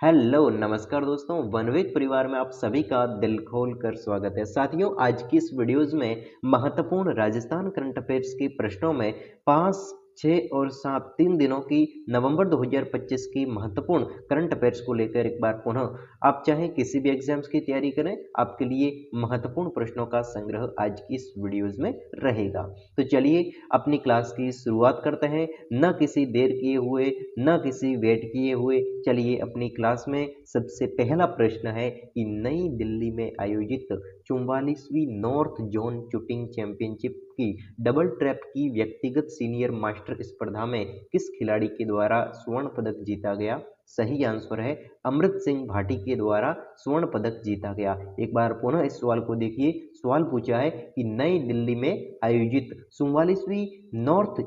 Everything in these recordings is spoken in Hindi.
हेलो नमस्कार दोस्तों, वनवेद परिवार में आप सभी का दिल खोल कर स्वागत है। साथियों, आज की इस वीडियोज में महत्वपूर्ण राजस्थान करंट अफेयर्स के प्रश्नों में 5, 6 और 7 3 दिनों की नवंबर 2025 की महत्वपूर्ण करंट अफेयर्स को लेकर एक बार पुनः आप चाहे किसी भी एग्जाम्स की तैयारी करें, आपके लिए महत्वपूर्ण प्रश्नों का संग्रह आज की इस वीडियोज में रहेगा। तो चलिए अपनी क्लास की शुरुआत करते हैं, न किसी देर किए हुए न किसी वेट किए हुए। चलिए अपनी क्लास में सबसे पहला प्रश्न है कि नई दिल्ली में आयोजित 44वीं नॉर्थ जोन शूटिंग चैंपियनशिप की डबल ट्रैप की व्यक्तिगत सीनियर मास्टर स्पर्धा में किस खिलाड़ी के द्वारा स्वर्ण पदक जीता गया? सही आंसर है अमृत सिंह भाटी के द्वारा स्वर्ण पदक जीता गया। एक बार पुनः इस सवाल को देखिए। सवाल पूछा है कि नई दिल्ली में आयोजित 44वीं नॉर्थ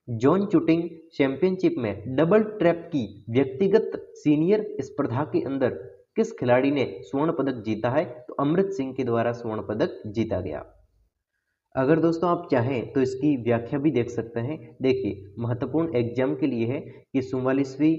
जोन शूटिंग चैंपियनशिप में डबल ट्रैप की व्यक्तिगत सीनियर स्पर्धा के अंदर किस खिलाड़ी ने स्वर्ण पदक जीता है? तो अमृत सिंह के द्वारा स्वर्ण पदक जीता गया। अगर दोस्तों आप चाहें तो इसकी व्याख्या भी देख सकते हैं। देखिए, महत्वपूर्ण एग्जाम के लिए है कि 44वीं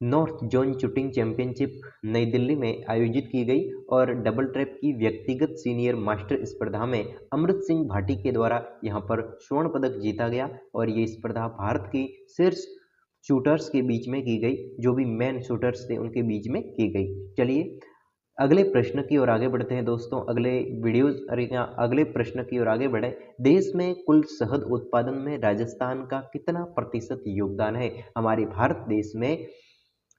नॉर्थ जोन शूटिंग चैंपियनशिप नई दिल्ली में आयोजित की गई और डबल ट्रैप की व्यक्तिगत सीनियर मास्टर स्पर्धा में अमृत सिंह भाटी के द्वारा यहां पर स्वर्ण पदक जीता गया और ये स्पर्धा भारत की शीर्ष शूटर्स के बीच में की गई, जो भी मेन शूटर्स थे उनके बीच में की गई। चलिए अगले प्रश्न की ओर आगे बढ़ते हैं दोस्तों। अगले प्रश्न की ओर आगे बढ़े। देश में कुल शहद उत्पादन में राजस्थान का कितना प्रतिशत योगदान है? हमारे भारत देश में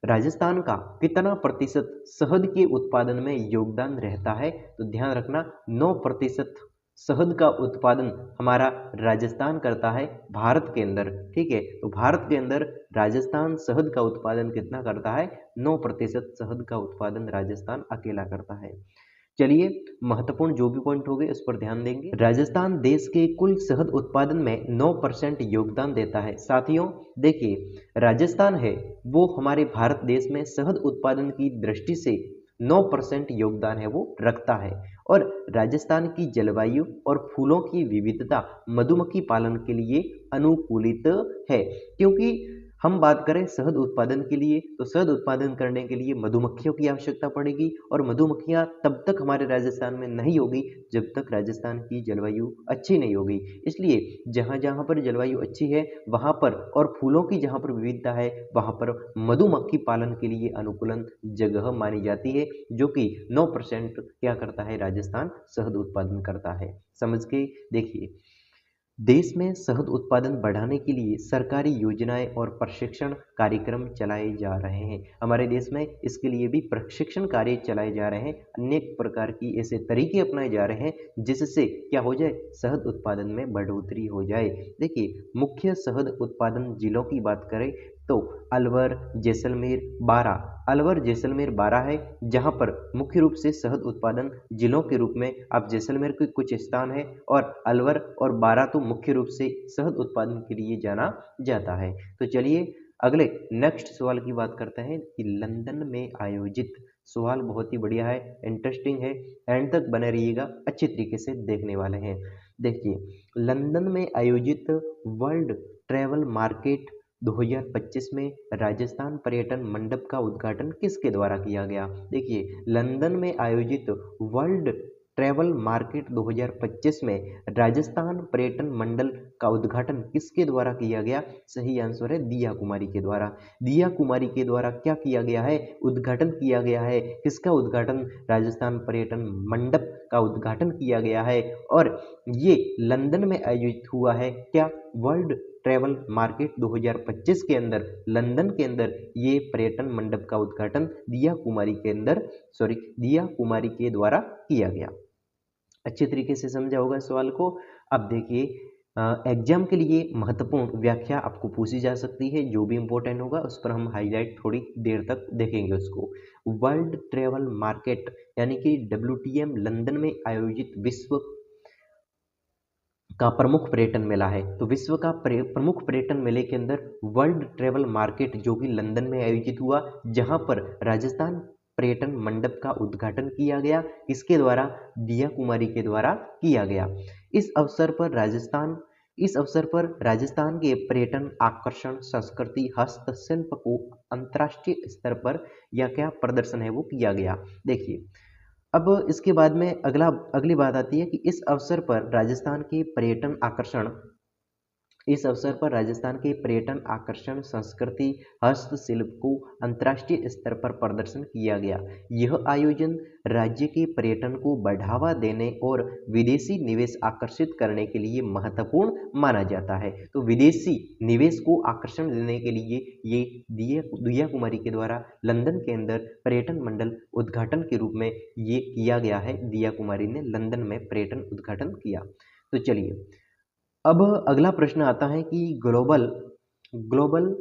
राजस्थान का कितना प्रतिशत शहद के उत्पादन में योगदान रहता है? तो ध्यान रखना 9% शहद का उत्पादन हमारा राजस्थान करता है भारत के अंदर। ठीक है, तो भारत के अंदर राजस्थान शहद का उत्पादन कितना करता है? 9% शहद का उत्पादन राजस्थान अकेला करता है। चलिए महत्वपूर्ण जो भी पॉइंट हो गए उस पर ध्यान देंगे। राजस्थान देश के कुल शहद उत्पादन में 9% योगदान देता है। साथियों देखिए, राजस्थान है वो हमारे भारत देश में शहद उत्पादन की दृष्टि से 9% योगदान है वो रखता है। और राजस्थान की जलवायु और फूलों की विविधता मधुमक्खी पालन के लिए अनुकूलित है। क्योंकि हम बात करें शहद उत्पादन के लिए, तो शहद उत्पादन करने के लिए मधुमक्खियों की आवश्यकता पड़ेगी और मधुमक्खियां तब तक हमारे राजस्थान में नहीं होगी जब तक राजस्थान की जलवायु अच्छी नहीं होगी। इसलिए जहां जहां पर जलवायु अच्छी है वहां पर, और फूलों की जहां पर विविधता है वहां पर मधुमक्खी पालन के लिए अनुकूलन जगह मानी जाती है, जो कि 9% क्या करता है? राजस्थान शहद उत्पादन करता है। समझ के देखिए, देश में शहद उत्पादन बढ़ाने के लिए सरकारी योजनाएं और प्रशिक्षण कार्यक्रम चलाए जा रहे हैं। हमारे देश में इसके लिए भी प्रशिक्षण कार्य चलाए जा रहे हैं। अनेक प्रकार की ऐसे तरीके अपनाए जा रहे हैं जिससे क्या हो जाए? शहद उत्पादन में बढ़ोतरी हो जाए। देखिए, मुख्य शहद उत्पादन जिलों की बात करें तो अलवर, जैसलमेर, बारा। अलवर, जैसलमेर, बारा है जहां पर मुख्य रूप से शहद उत्पादन जिलों के रूप में आप जैसलमेर के कुछ स्थान है और अलवर और बारा तो मुख्य रूप से शहद उत्पादन के लिए जाना जाता है। तो चलिए अगले नेक्स्ट सवाल की बात करते हैं कि लंदन में आयोजित, सवाल बहुत ही बढ़िया है, इंटरेस्टिंग है, एंड तक बने रहिएगा, अच्छी तरीके से देखने वाले हैं। देखिए, लंदन में आयोजित वर्ल्ड ट्रैवल मार्केट 2025 में राजस्थान पर्यटन मंडप का उद्घाटन किसके द्वारा किया गया? देखिए, लंदन में आयोजित वर्ल्ड ट्रैवल मार्केट 2025 में राजस्थान पर्यटन मंडल का उद्घाटन किसके द्वारा किया गया? सही आंसर है दिया कुमारी के द्वारा। दिया कुमारी के द्वारा क्या किया गया है? उद्घाटन किया गया है। किसका उद्घाटन? राजस्थान पर्यटन मंडप का उद्घाटन किया गया है और ये लंदन में आयोजित हुआ है। क्या? वर्ल्ड ट्रैवल मार्केट 2025 के अंदर लंदन के अंदर ये पर्यटन मंडप का उद्घाटन दिया कुमारी के द्वारा किया गया। अच्छे तरीके से समझा होगा इस सवाल को। अब देखिए, एग्जाम के लिए महत्वपूर्ण व्याख्या आपको पूछी जा सकती है, जो भी इंपॉर्टेंट होगा उस पर हम हाईलाइट थोड़ी देर तक देखेंगे उसको। वर्ल्ड ट्रैवल मार्केट यानी कि WTM लंदन में आयोजित विश्व का प्रमुख पर्यटन मेला है। तो विश्व का प्रमुख पर्यटन मेले के अंदर वर्ल्ड ट्रैवल मार्केट जो कि लंदन में आयोजित हुआ, जहां पर राजस्थान पर्यटन मंडप का उद्घाटन किया गया, किसके द्वारा? दिया कुमारी के द्वारा किया गया। इस अवसर पर राजस्थान इस अवसर पर राजस्थान के पर्यटन आकर्षण संस्कृति हस्तशिल्प को अंतर्राष्ट्रीय स्तर पर या क्या प्रदर्शन है वो किया गया। देखिए अब इसके बाद में अगली बात आती है कि इस अवसर पर राजस्थान के पर्यटन आकर्षण संस्कृति हस्तशिल्प को अंतर्राष्ट्रीय स्तर पर प्रदर्शन किया गया। यह आयोजन राज्य के पर्यटन को बढ़ावा देने और विदेशी निवेश आकर्षित करने के लिए महत्वपूर्ण माना जाता है। तो विदेशी निवेश को आकर्षण देने के लिए ये दिया कुमारी के द्वारा लंदन के अंदर पर्यटन मंडल उद्घाटन के रूप में ये किया गया है। दिया कुमारी ने लंदन में पर्यटन उद्घाटन किया। तो चलिए अब अगला प्रश्न आता है कि global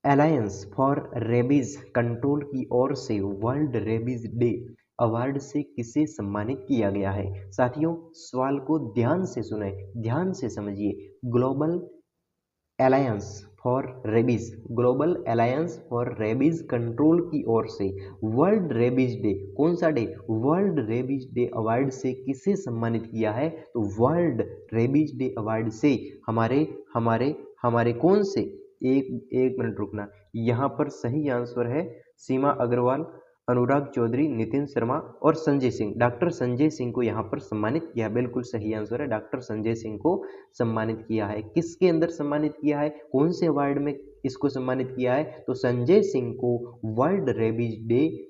alliance for rabies control की ओर से वर्ल्ड रेबीज डे अवार्ड से किसे सम्मानित किया गया है। साथियों सवाल को ध्यान से सुने, ध्यान से समझिए। Global alliance for rabies control की ओर से वर्ल्ड रेबीज डे, कौन सा day, world rabies day award से किसे सम्मानित किया है। तो वर्ल्ड रेबीज डे अवार्ड से हमारे हमारे हमारे कौन से, एक मिनट रुकना, यहाँ पर सही आंसर है सीमा अग्रवाल, अनुराग चौधरी, नितिन शर्मा और संजय सिंह। डॉक्टर संजय सिंह को यहाँ पर सम्मानित किया, बिल्कुल सही आंसर है, डॉक्टर संजय सिंह को सम्मानित किया है। किसके अंदर सम्मानित किया है, कौन से अवार्ड में इसको सम्मानित किया है। तो संजय सिंह को वर्ल्ड रेबीज डे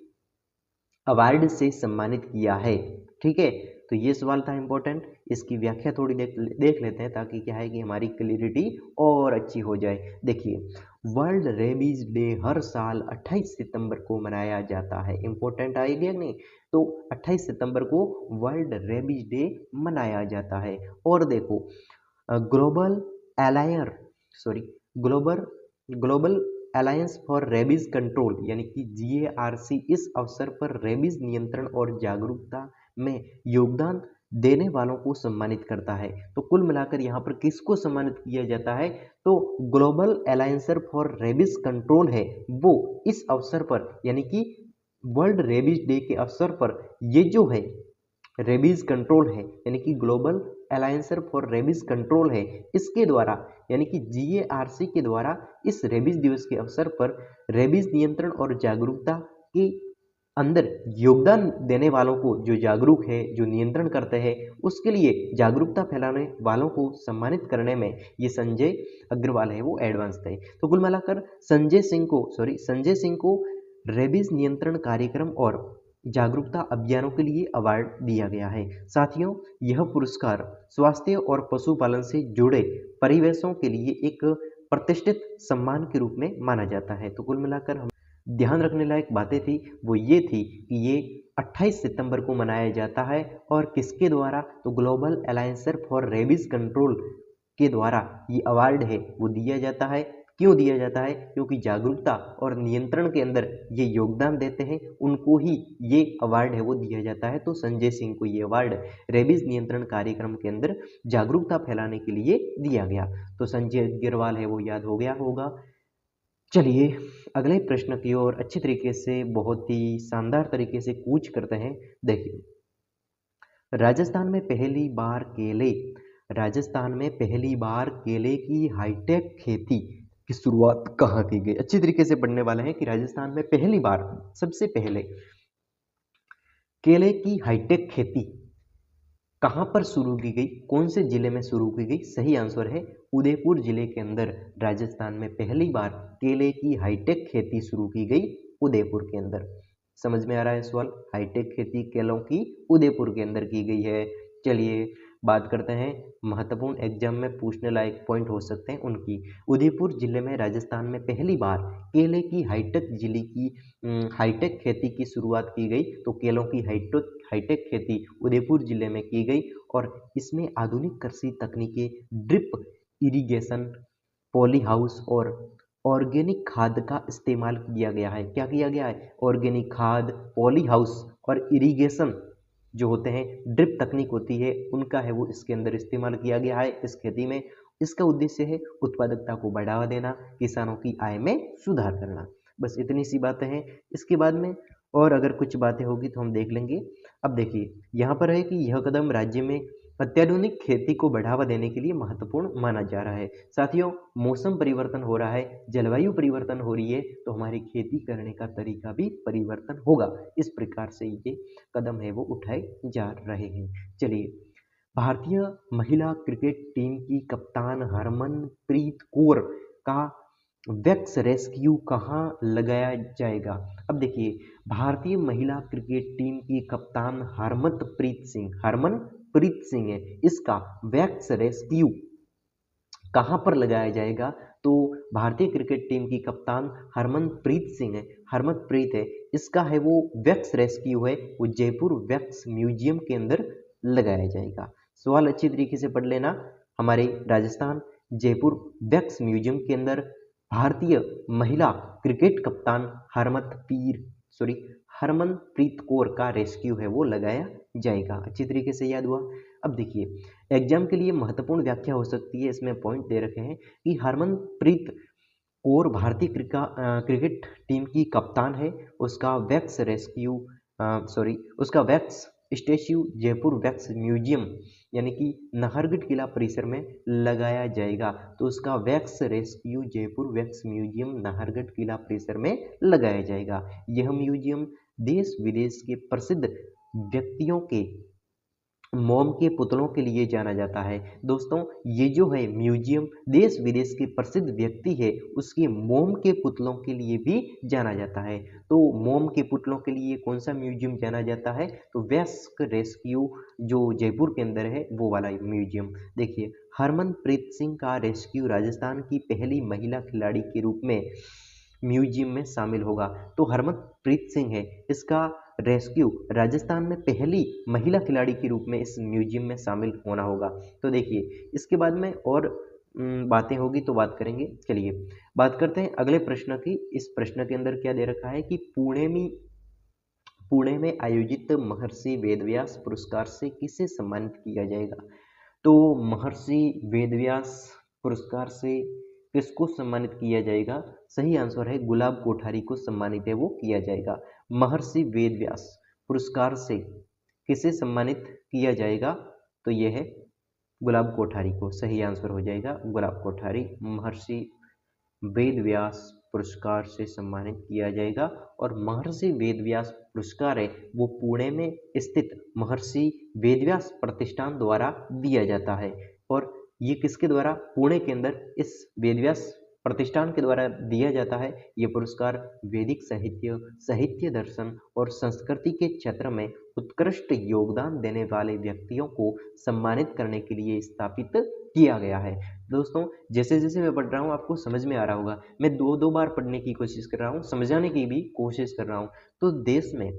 अवार्ड से सम्मानित किया है। ठीक है, तो ये सवाल था इंपॉर्टेंट, इसकी व्याख्या थोड़ी देख लेते हैं ताकि क्या है कि हमारी क्लियरिटी और अच्छी हो जाए। देखिए वर्ल्ड रेबीज डे हर साल 28 सितंबर को मनाया जाता है। इंपॉर्टेंट आएगा नहीं, तो 28 सितंबर को वर्ल्ड रेबीज डे मनाया जाता है। और देखो global alliance for rabies control यानी कि GARC इस अवसर पर रेबीज नियंत्रण और जागरूकता में योगदान देने वालों को सम्मानित करता है। तो कुल मिलाकर यहाँ पर किसको सम्मानित किया जाता है, तो global alliance for rabies control है वो इस अवसर पर यानी कि वर्ल्ड रेबीज डे के अवसर पर ये जो है रेबीज कंट्रोल है यानी कि global alliance for rabies control है, इसके द्वारा यानी कि GARC के द्वारा इस रेबीज दिवस के अवसर पर रेबीज नियंत्रण और जागरूकता के अंदर योगदान देने वालों को, जो जागरूक है, जो नियंत्रण करते हैं, उसके लिए जागरूकता फैलाने वालों को सम्मानित करने में ये संजय अग्रवाल है वो एडवांस थे। तो कुल मिलाकर संजय सिंह को रेबीज नियंत्रण कार्यक्रम और जागरूकता अभियानों के लिए अवार्ड दिया गया है। साथियों यह पुरस्कार स्वास्थ्य और पशुपालन से जुड़े परिवेशों के लिए एक प्रतिष्ठित सम्मान के रूप में माना जाता है। तो कुल मिलाकर हम ध्यान रखने लायक बातें थी वो ये थी कि ये 28 सितंबर को मनाया जाता है और किसके द्वारा, तो global alliance for rabies control के द्वारा ये अवार्ड है वो दिया जाता है। क्यों दिया जाता है, क्योंकि जागरूकता और नियंत्रण के अंदर ये योगदान देते हैं, उनको ही ये अवार्ड है वो दिया जाता है। तो संजय सिंह को ये अवार्ड रेबीज नियंत्रण कार्यक्रम के अंदर जागरूकता फैलाने के लिए दिया गया। तो संजय अग्रवाल है वो याद हो गया होगा। चलिए अगले प्रश्न की ओर अच्छी तरीके से, बहुत ही शानदार तरीके से कूच करते हैं। देखिए राजस्थान में पहली बार केले की हाईटेक खेती की शुरुआत कहाँ की गई। अच्छी तरीके से पढ़ने वाले हैं कि राजस्थान में पहली बार, सबसे पहले केले की हाईटेक खेती कहाँ पर शुरू की गई, कौन से जिले में शुरू की गई। सही आंसर है उदयपुर जिले के अंदर राजस्थान में पहली बार केले की हाईटेक खेती शुरू की गई, उदयपुर के अंदर। समझ में आ रहा है सवाल, हाईटेक खेती केलों की उदयपुर के अंदर की गई है। चलिए बात करते हैं महत्वपूर्ण एग्जाम में पूछने लायक पॉइंट हो सकते हैं उनकी। उदयपुर जिले में राजस्थान में पहली बार केले की हाईटेक खेती की शुरुआत की गई। तो केलों की हाईटेक खेती उदयपुर जिले में की गई और इसमें आधुनिक कृषि तकनीकें, ड्रिप इरिगेशन, पॉली हाउस और ऑर्गेनिक खाद का इस्तेमाल किया गया है। क्या किया गया है, ऑर्गेनिक खाद, पॉली हाउस और इरिगेशन जो होते हैं, ड्रिप तकनीक होती है, उनका है वो इसके अंदर इस्तेमाल किया गया है इस खेती में। इसका उद्देश्य है उत्पादकता को बढ़ावा देना, किसानों की आय में सुधार करना। बस इतनी सी बातें हैं। इसके बाद में और अगर कुछ बातें होगी तो हम देख लेंगे। अब देखिए यहाँ पर है कि यह कदम राज्य में अत्याधुनिक खेती को बढ़ावा देने के लिए महत्वपूर्ण माना जा रहा है। साथियों, मौसम परिवर्तन हो रहा है, जलवायु परिवर्तन हो रही है, तो हमारी खेती करने का तरीका भी परिवर्तन होगा। इस प्रकार से ये कदम है वो उठाए जा रहे हैं। चलिए, भारतीय महिला क्रिकेट टीम की कप्तान हरमनप्रीत कौर का वैक्स रेस्क्यू कहाँ लगाया जाएगा? अब देखिए, भारतीय महिला क्रिकेट टीम की कप्तान हरमनप्रीत सिंह है, इसका वैक्स रेस्क्यू कहाँ पर लगाया जाएगा? तो भारतीय क्रिकेट टीम की कप्तान हरमनप्रीत सिंह है, हरमनप्रीत है, इसका है वो वैक्स रेस्क्यू है, वो जयपुर वैक्स म्यूजियम के अंदर लगाया जाएगा। सवाल अच्छी तरीके से पढ़ लेना। हमारे राजस्थान जयपुर वैक्स म्यूजियम के अंदर भारतीय महिला क्रिकेट कप्तान हरमनप्रीत कौर का रेस्क्यू है वो लगाया जाएगा। अच्छी तरीके से याद हुआ। अब देखिए, एग्जाम के लिए महत्वपूर्ण व्याख्या हो सकती है, इसमें पॉइंट दे रखे हैं कि हरमनप्रीत कौर भारतीय क्रिकेट टीम की कप्तान है, उसका wax statue Jaipur wax museum यानी कि नाहरगढ़ किला परिसर में लगाया जाएगा। तो उसका wax rescue Jaipur wax museum Nahargarh किला परिसर में लगाया जाएगा। यह म्यूजियम देश विदेश के प्रसिद्ध व्यक्तियों के मोम के पुतलों के लिए जाना जाता है। दोस्तों, ये जो है म्यूजियम देश विदेश के प्रसिद्ध व्यक्ति है उसके मोम के पुतलों के लिए भी जाना जाता है। तो मोम के पुतलों के लिए कौन सा म्यूजियम जाना जाता है? तो वैक्स रेस्क्यू जो जयपुर के अंदर है वो वाला म्यूजियम। देखिए, हरमनप्रीत सिंह का रेस्क्यू राजस्थान की पहली महिला खिलाड़ी के रूप में म्यूजियम में शामिल होगा। तो हरमनप्रीत सिंह है, इसका रेस्क्यू राजस्थान में पहली महिला खिलाड़ी के रूप में इस म्यूजियम में शामिल होना होगा। तो देखिए, इसके बाद में और बातें होगी तो बात करेंगे। चलिए, बात करते हैं अगले प्रश्न की। इस प्रश्न के अंदर क्या दे रखा है कि पुणे में आयोजित महर्षि वेदव्यास पुरस्कार से किसे सम्मानित किया जाएगा? तो महर्षि वेदव्यास पुरस्कार से किसको सम्मानित किया जाएगा? सही आंसर है गुलाब कोठारी को सम्मानित है वो किया जाएगा। महर्षि वेदव्यास पुरस्कार से किसे सम्मानित किया जाएगा? तो यह है गुलाब कोठारी को। सही आंसर हो जाएगा गुलाब कोठारी। महर्षि वेदव्यास पुरस्कार से सम्मानित किया जाएगा। और महर्षि वेदव्यास पुरस्कार है वो पुणे में स्थित महर्षि वेदव्यास प्रतिष्ठान द्वारा दिया जाता है। और ये किसके द्वारा? पुणे के अंदर इस वेदव्यास प्रतिष्ठान के द्वारा दिया जाता है। ये पुरस्कार वैदिक साहित्य दर्शन और संस्कृति के क्षेत्र में उत्कृष्ट योगदान देने वाले व्यक्तियों को सम्मानित करने के लिए स्थापित किया गया है। दोस्तों, जैसे जैसे मैं पढ़ रहा हूँ आपको समझ में आ रहा होगा, मैं दो बार पढ़ने की कोशिश कर रहा हूँ, समझाने की भी कोशिश कर रहा हूँ। तो देश में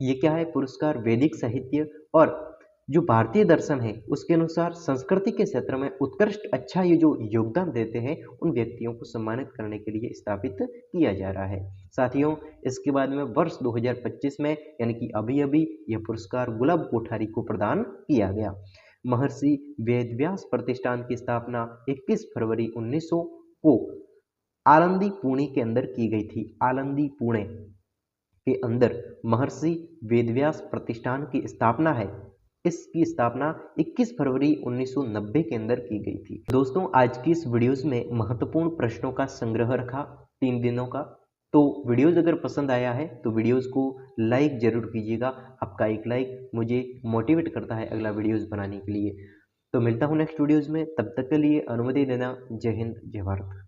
ये क्या है? पुरस्कार वैदिक साहित्य और जो भारतीय दर्शन है उसके अनुसार संस्कृति के क्षेत्र में उत्कृष्ट अच्छा ये जो योगदान देते हैं उन व्यक्तियों को सम्मानित करने के लिए स्थापित किया जा रहा है। साथियों, इसके बाद में वर्ष 2025 में यानी कि अभी अभी यह पुरस्कार गुलाब कोठारी को प्रदान किया गया। महर्षि वेदव्यास प्रतिष्ठान की स्थापना 21 फरवरी 1900 को आलंदी पुणे के अंदर की गई थी। आलंदी पुणे के अंदर महर्षि वेदव्यास प्रतिष्ठान की स्थापना है। इसकी स्थापना 21 फरवरी 1990 के अंदर की गई थी। दोस्तों, आज की इस वीडियोस में महत्वपूर्ण प्रश्नों का संग्रह रखा 3 दिनों का। तो वीडियोस अगर पसंद आया है तो वीडियोस को लाइक जरूर कीजिएगा। आपका एक लाइक मुझे मोटिवेट करता है अगला वीडियोस बनाने के लिए। तो मिलता हूँ नेक्स्ट वीडियोस में, तब तक के लिए अनुमति देना। जय हिंद, जय भारत।